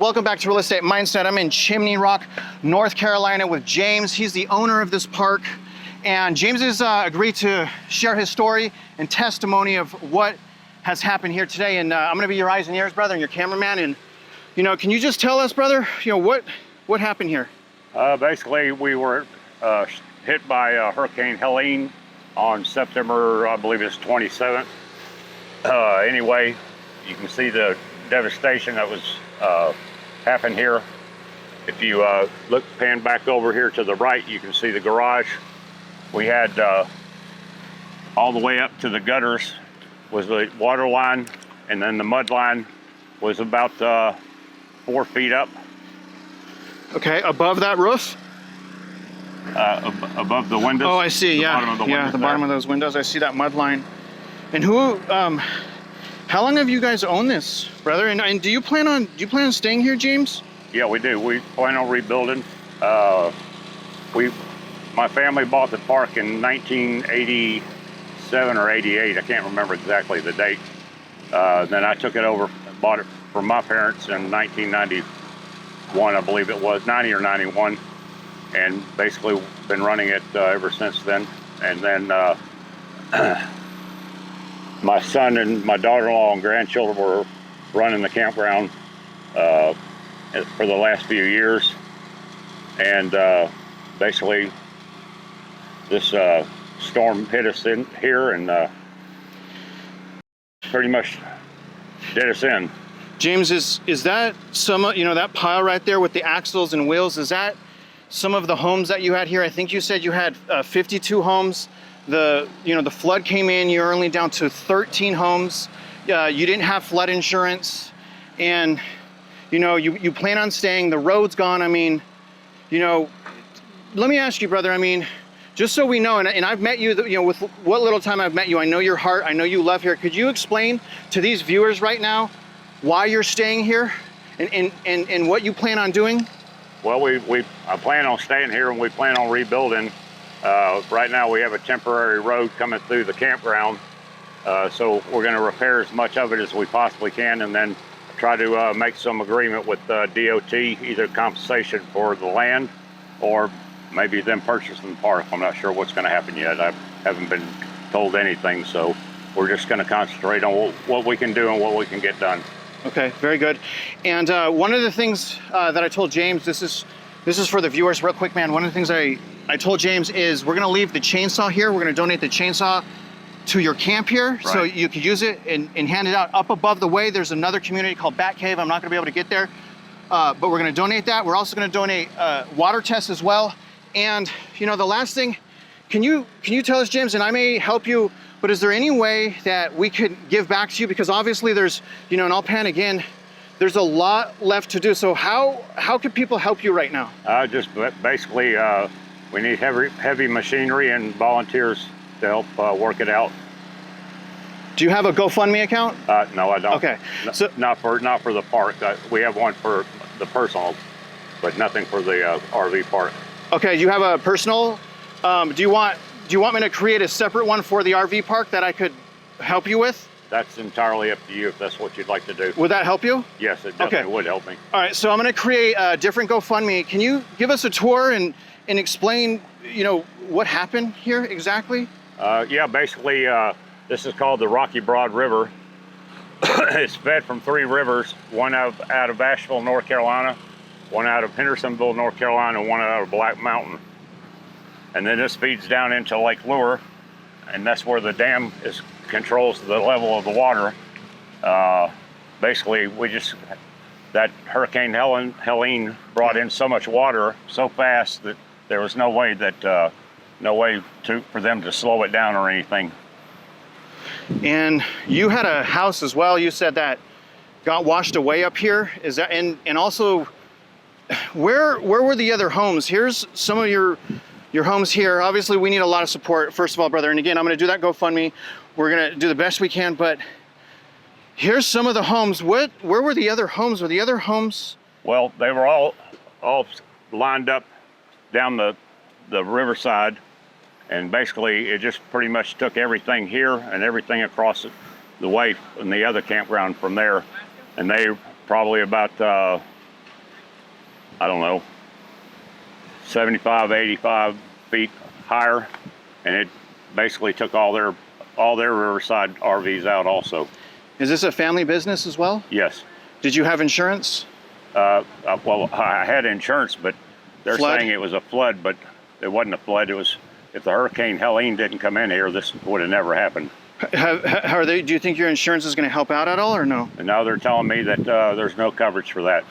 Welcome back to Real Estate Mindset. I'm in Chimney Rock, North Carolina with James. He's the owner of this park. And James has agreed to share his story and testimony of what has happened here today. And I'm gonna be your eyes and ears, brother, and your cameraman. And, can you just tell us, brother, what happened here? Basically, we were hit by Hurricane Helene on September, I believe it's 27th. Anyway, you can see the devastation that was happened here. If you pan back over here to the right, you can see the garage. We had all the way up to the gutters was the water line, and then the mud line was about 4 feet up. Okay, above that roof? Above the windows. Oh, I see. Yeah, the bottom of those windows. I see that mud line. And how long have you guys owned this, brother? And do you plan on staying here, James? Yeah, we do. We plan on rebuilding. My family bought the park in 1987 or 88. I can't remember exactly the date. Then I took it over, bought it from my parents in 1991, I believe it was, 90 or 91. And basically been running it ever since then. And then my son and my daughter-in-law and grandchildren were running the campground for the last few years. And basically this storm hit us in here and pretty much did us in. James, is that some, that pile right there with the axles and wheels, is that some of the homes that you had here? I think you said you had 52 homes. The flood came in, you're only down to 13 homes. You didn't have flood insurance, and you plan on staying. The road's gone. I mean, let me ask you, brother, just so we know, and I've met you, with what little time I've met you, I know your heart, I know you love here. Could you explain to these viewers right now why you're staying here and what you plan on doing? Well, I plan on staying here, and we plan on rebuilding. Right now we have a temporary road coming through the campground, so we're going to repair as much of it as we possibly can, and then try to make some agreement with DOT, either compensation for the land or maybe them purchasing the park. I'm not sure what's going to happen yet. I haven't been told anything, so we're just going to concentrate on what we can do and what we can get done. Okay, very good. And one of the things that I told James, this is for the viewers real quick, man. One of the things I told James is we're gonna leave the chainsaw here. We're gonna donate the chainsaw to your camp here, right, so you could use it and hand it out. Up above the way, there's another community called Bat Cave. I'm not gonna be able to get there, but we're gonna donate that. We're also gonna donate water tests as well. And the last thing, can you tell us, James, and I may help you, but is there any way that we could give back to you? Because obviously there's, and I'll pan again, there's a lot left to do. So how can people help you right now? Just basically, we need heavy machinery and volunteers to help work it out. Do you have a GoFundMe account? No, I don't. Okay. So not for the park. We have one for the personal, but nothing for the RV park. Okay, you have a personal. Do you want me to create a separate one for the RV park that I could help you with? That's entirely up to you if that's what you'd like to do. Would that help you? Yes, it definitely would help me. All right, so I'm gonna create a different GoFundMe. Can you give us a tour and explain, what happened here exactly? Yeah, basically, this is called the Rocky Broad River. It's fed from 3 rivers, one out of Asheville, North Carolina, one out of Hendersonville, North Carolina, and one out of Black Mountain. And then this feeds down into Lake Lure, and that's where the dam controls the level of the water. Basically, that Hurricane Helene brought in so much water so fast that there was no way for them to slow it down or anything. And you had a house as well, you said, that got washed away up here. Is that, and also, where were the other homes? Here's some of your homes here. Obviously, we need a lot of support, first of all, brother. And again, I'm gonna do that GoFundMe. We're gonna do the best we can, but here's some of the homes. Where were the other homes? Were the other homes? Well, they were all lined up down the riverside, and basically it just pretty much took everything here and everything across the way in the other campground from there. And they probably about I don't know, 75, 85 feet higher, and it basically took all their riverside RVs out also. Is this a family business as well? Yes. Did you have insurance? Well, I had insurance, but they're Flood? saying it was a flood, but it wasn't a flood. It was, if the Hurricane Helene didn't come in here, this would have never happened. How are they? Do you think your insurance is going to help out at all, or no? And now they're telling me that there's no coverage for that.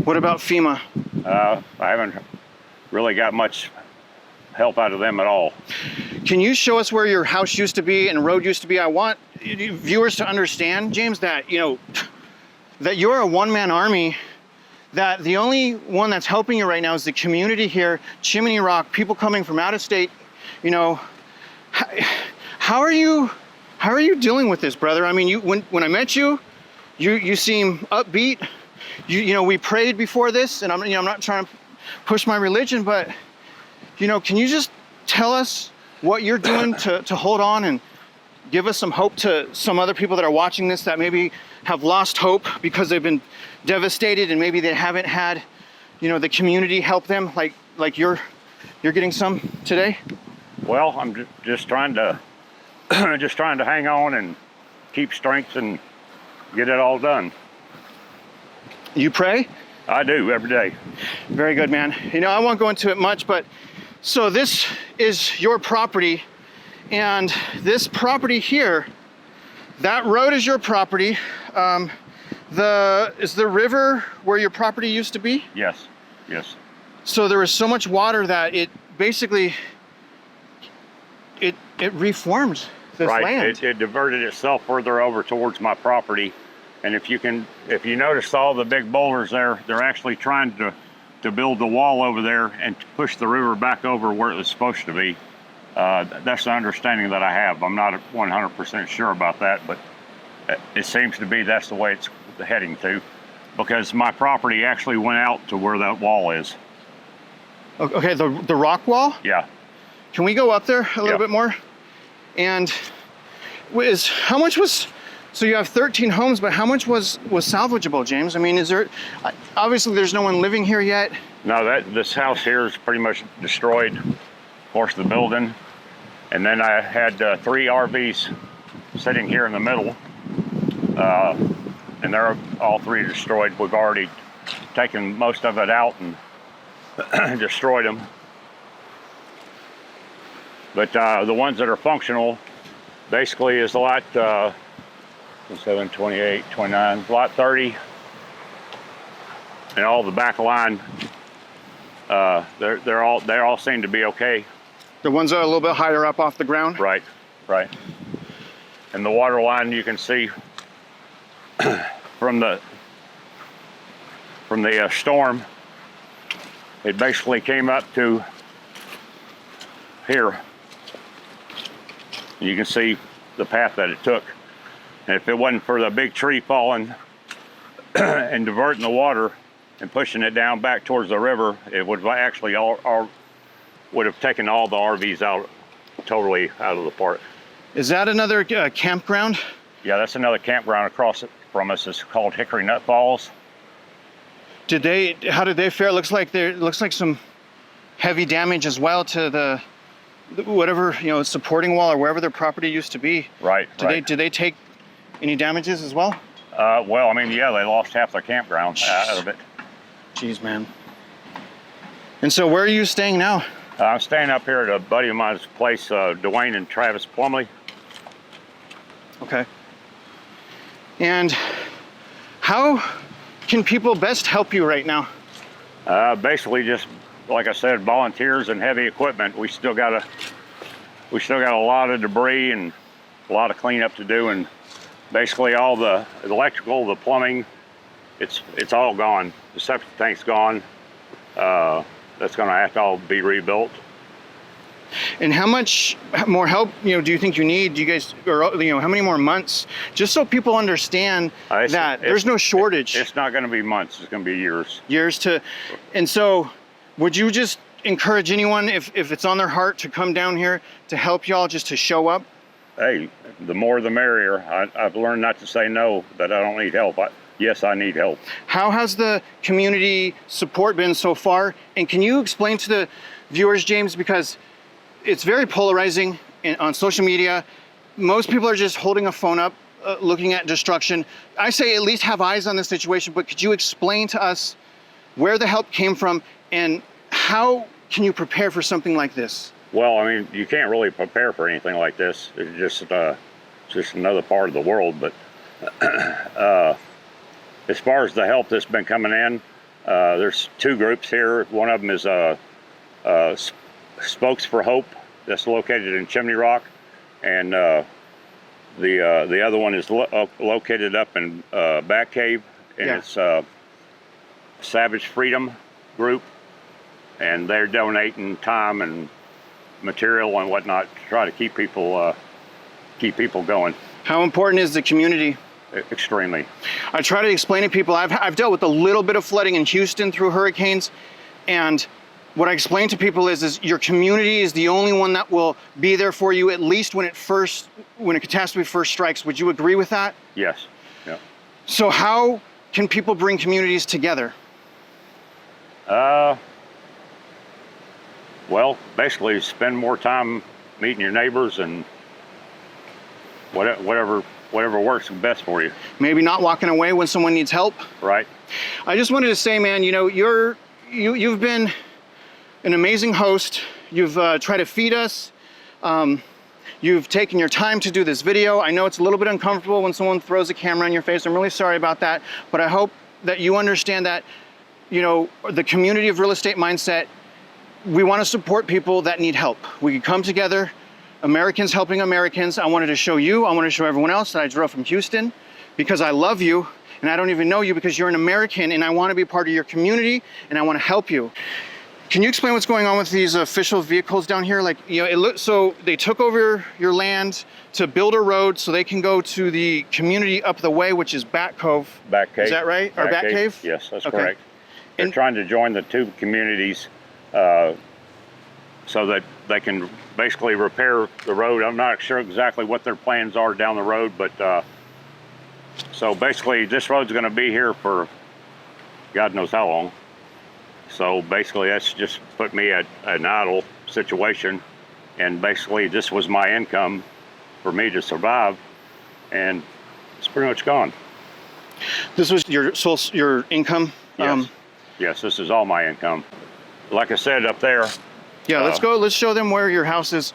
What about FEMA? I haven't really got much help out of them at all. Can you show us where your house used to be and road used to be? I want viewers to understand, James, that that you're a one-man army, that the only one that's helping you right now is the community here, Chimney Rock, people coming from out of state. How are you dealing with this, brother? I mean, when I met you, you seem upbeat. We prayed before this, and I'm not trying to push my religion, but can you just tell us what you're doing to hold on and give us some hope to some other people that are watching this that maybe have lost hope because they've been devastated and maybe they haven't had, the community help them like you're getting some today? Well, I'm just trying to hang on and keep strength and get it all done. You pray? I do every day. Very good, man. I won't go into it much, but so this is your property, and this property here, that road is your property. Is the river where your property used to be? Yes, yes. So there was so much water that it basically it reformed this land. It diverted itself further over towards my property. And if you notice all the big boulders there, they're actually trying to build the wall over there and push the river back over where it was supposed to be. That's the understanding that I have. I'm not 100% sure about that, but it seems to be that's the way it's heading to, because my property actually went out to where that wall is. Okay, the rock wall? Yeah. Can we go up there a little bit more? And how much was, so you have 13 homes, but how much was salvageable, James? I mean, obviously there's no one living here yet. No, this house here is pretty much destroyed. Of course, the building. And then I had 3 RVs sitting here in the middle. And they're all 3 destroyed. We've already taken most of it out and destroyed them. But the ones that are functional basically is lot 27, 28, 29, lot 30, and all the back line. They all seem to be okay. The ones that are a little bit higher up off the ground? Right. And the water line, you can see from the storm, it basically came up to here. You can see the path that it took. And if it wasn't for the big tree falling and diverting the water and pushing it down back towards the river, it would actually would have taken all the RVs out, totally out of the park. Is that another campground? Yeah, that's another campground across from us. It's called Hickory Nut Falls. How did they fare? Looks like some heavy damage as well to the whatever, supporting wall or wherever their property used to be. Right. Did they take any damages as well? Well, I mean, yeah, they lost half their campground out of it. Jeez, man. And so where are you staying now? I'm staying up here at a buddy of mine's place, Dwayne and Travis Plumley. Okay. And how can people best help you right now? Basically just, like I said, volunteers and heavy equipment. We still got a lot of debris and a lot of cleanup to do, and basically all the electrical, the plumbing, it's all gone. The septic tank's gone. That's going to have to all be rebuilt. And how much more help, do you think you need? Do you guys, or how many more months? Just so people understand that there's no shortage. It's not going to be months. It's going to be years. And so, would you just encourage anyone, if it's on their heart, to come down here to help y'all, just to show up? Hey, the more the merrier. I've learned not to say no, that I don't need help. Yes, I need help. How has the community support been so far? And can you explain to the viewers, James, because it's very polarizing on social media. Most people are just holding a phone up, looking at destruction. I say at least have eyes on the situation, but could you explain to us where the help came from and how can you prepare for something like this? Well, I mean, you can't really prepare for anything like this. It's just another part of the world. But as far as the help that's been coming in, there's two groups here. One of them is Spokes for Hope, that's located in Chimney Rock, and the other one is located up in Bat Cave, and it's Savage Freedom Group, and they're donating time and material and whatnot to try to keep people going. How important is the community? Extremely. I try to explain to people, I've dealt with a little bit of flooding in Houston through hurricanes, and what I explain to people is your community is the only one that will be there for you, at least when a catastrophe first strikes. Would you agree with that? Yes. Yeah. So how can people bring communities together? Well, basically spend more time meeting your neighbors and whatever works best for you. Maybe not walking away when someone needs help. Right. I just wanted to say, man, you know, you've been an amazing host. You've tried to feed us. You've taken your time to do this video. I know it's a little bit uncomfortable when someone throws a camera in your face. I'm really sorry about that, but I hope that you understand that, you know, the community of Real Estate Mindset, we want to support people that need help. We can come together, Americans helping Americans. I wanted to show you, I want to show everyone else that I drove from Houston because I love you, and I don't even know you because you're an American, and I want to be part of your community, and I want to help you. Can you explain what's going on with these official vehicles down here? Like, you know, so they took over your land to build a road so they can go to the community up the way, which is Bat Cove. Bat Cave. Is that right? Or Bat Cave? Yes, that's okay. Correct. They're trying to join the two communities so that they can basically repair the road. I'm not sure exactly what their plans are down the road, but so basically this road's going to be here for God knows how long. So basically that's just put me at an idle situation, and basically this was my income for me to survive, and it's pretty much gone. This was your income? Yes. Yes, this is all my income. Like I said up there. Yeah, let's show them where your house is.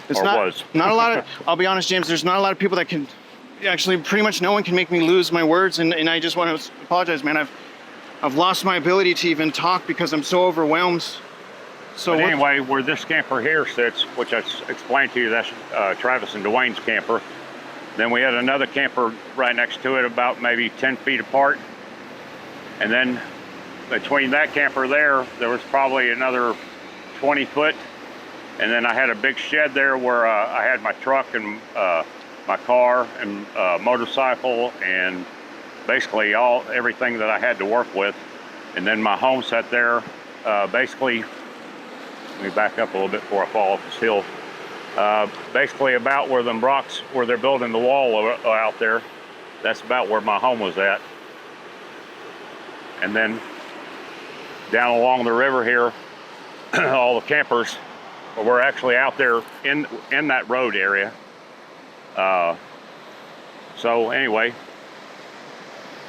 It's not a lot of, I'll be honest, James, there's not a lot of people that can, actually pretty much no one can make me lose my words, and I just want to apologize, man. I've lost my ability to even talk because I'm so overwhelmed. So but anyway, where this camper here sits, which I explained to you, that's Travis and Dwayne's camper. Then we had another camper right next to it, about maybe 10 feet apart. And then between that camper there was probably another 20 foot. And then I had a big shed there where I had my truck and my car and motorcycle and basically everything that I had to work with. And then my home sat there, basically, let me back up a little bit before I fall off this hill. Basically about where them rocks, where they're building the wall out there, that's about where my home was at. And then down along the river here, all the campers were actually out there in that road area. So anyway,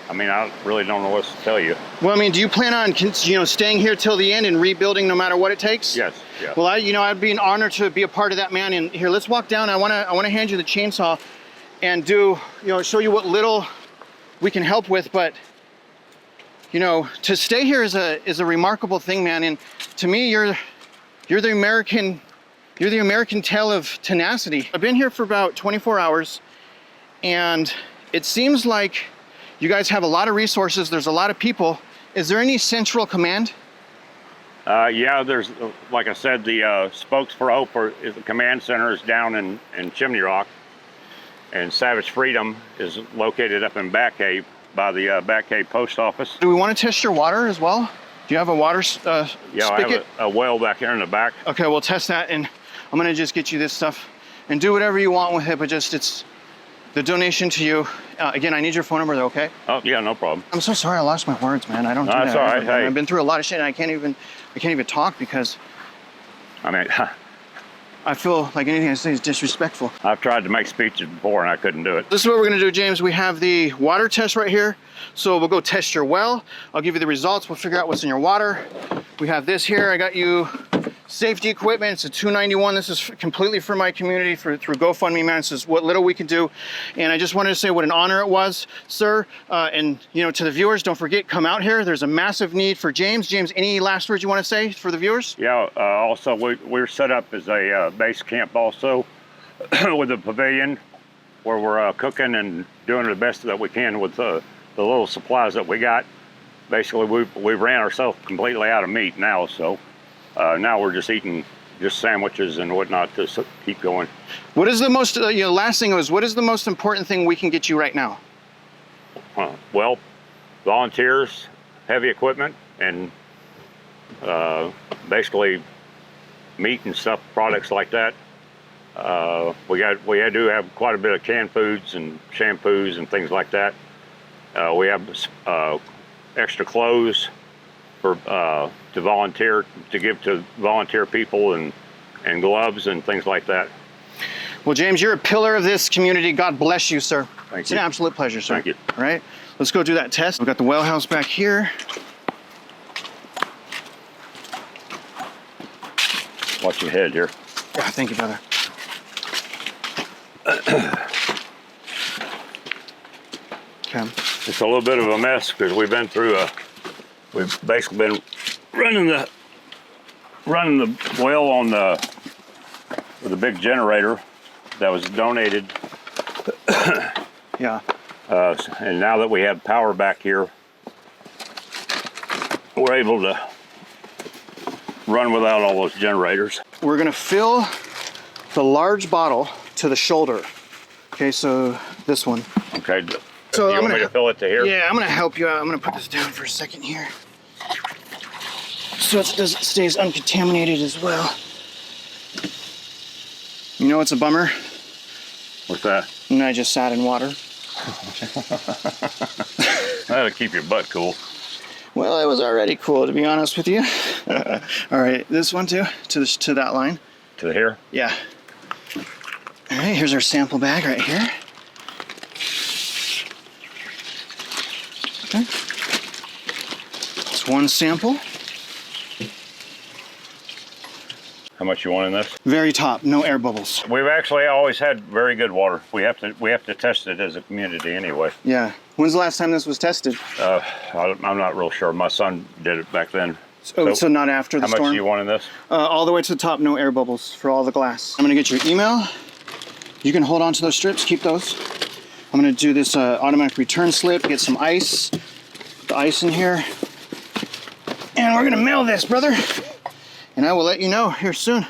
I mean, I really don't know what to tell you. Well, I mean, do you plan on, you know, staying here till the end and rebuilding no matter what it takes? Yes. Yeah. Well, I'd be an honor to be a part of that, man. And here, let's walk down. I want to hand you the chainsaw and show you what little we can help with. But you know, to stay here is a remarkable thing, man. And to me, you're the American tale of tenacity. I've been here for about 24 hours, and it seems like you guys have a lot of resources. There's a lot of people. Is there any central command? Yeah, there's, like I said, the Spokes for Hope, the command center is down in Chimney Rock, and Savage Freedom is located up in Bat Cave by the Bat Cave post office. Do we want to test your water as well? Do you have a water spigot? Yeah, I have a well back here in the back. Okay, we'll test that, and I'm gonna just get you this stuff and do whatever you want with it, but just the donation to you. Again, I need your phone number though, okay? Oh, yeah, no problem. I'm so sorry I lost my words, man. I don't do That's that all right. ever, man. Hey. I've been through a lot of shit and I can't even talk because I mean, I feel like anything I say is disrespectful. I've tried to make speeches before and I couldn't do it. This is what we're gonna do, James. We have the water test right here. So we'll go test your well. I'll give you the results. We'll figure out what's in your water. We have this here. I got you safety equipment. It's a $291. This is completely for my community through GoFundMe, man. This is what little we can do. And I just wanted to say what an honor it was, sir. And you know, to the viewers, don't forget, come out here. There's a massive need for James. James, any last words you want to say for the viewers? Yeah, also we're set up as a base camp also with a pavilion where we're cooking and doing the best that we can with the little supplies that we got. Basically, we ran ourselves completely out of meat now, so now we're just eating just sandwiches and whatnot to keep going. What is the most, last thing was, what is the most important thing we can get you right now? Well, volunteers, heavy equipment, and basically meat and stuff, products like that. We do have quite a bit of canned foods and shampoos and things like that. We have extra clothes for to volunteer, to give to volunteer people, and gloves and things like that. Well, James, you're a pillar of this community. God bless you, sir. Thank It's you. an absolute pleasure, sir. Thank you. All right, let's go do that test. We've got the well house back here. Watch your head here. Yeah, thank you, brother. Okay. It's a little bit of a mess because we've basically been running the well on with a big generator that was donated. Yeah. And now that we have power back here, we're able to run without all those generators. We're gonna fill the large bottle to the shoulder. Okay, so this one. Okay. So you want me to fill it to here? Yeah, I'm gonna help you out. I'm gonna put this down for a second here, so it stays uncontaminated as well. You know what's a bummer? What's that? And I just sat in water. That'll keep your butt cool. Well, it was already cool, to be honest with you. All right, this one too, to that line. To here? Yeah. All right, here's our sample bag right here. Okay. It's one sample. How much you want in this? Very top, no air bubbles. We've actually always had very good water. We have to test it as a community anyway. Yeah. When's the last time this was tested? I'm not real sure. My son did it back then. So not after the storm? How much do you want in this? All the way to the top, no air bubbles for all the glass. I'm gonna get your email. You can hold on to those strips, keep those. I'm gonna do this automatic return slip, get some ice, the ice in here. And we're gonna mail this, brother. And I will let you know here soon.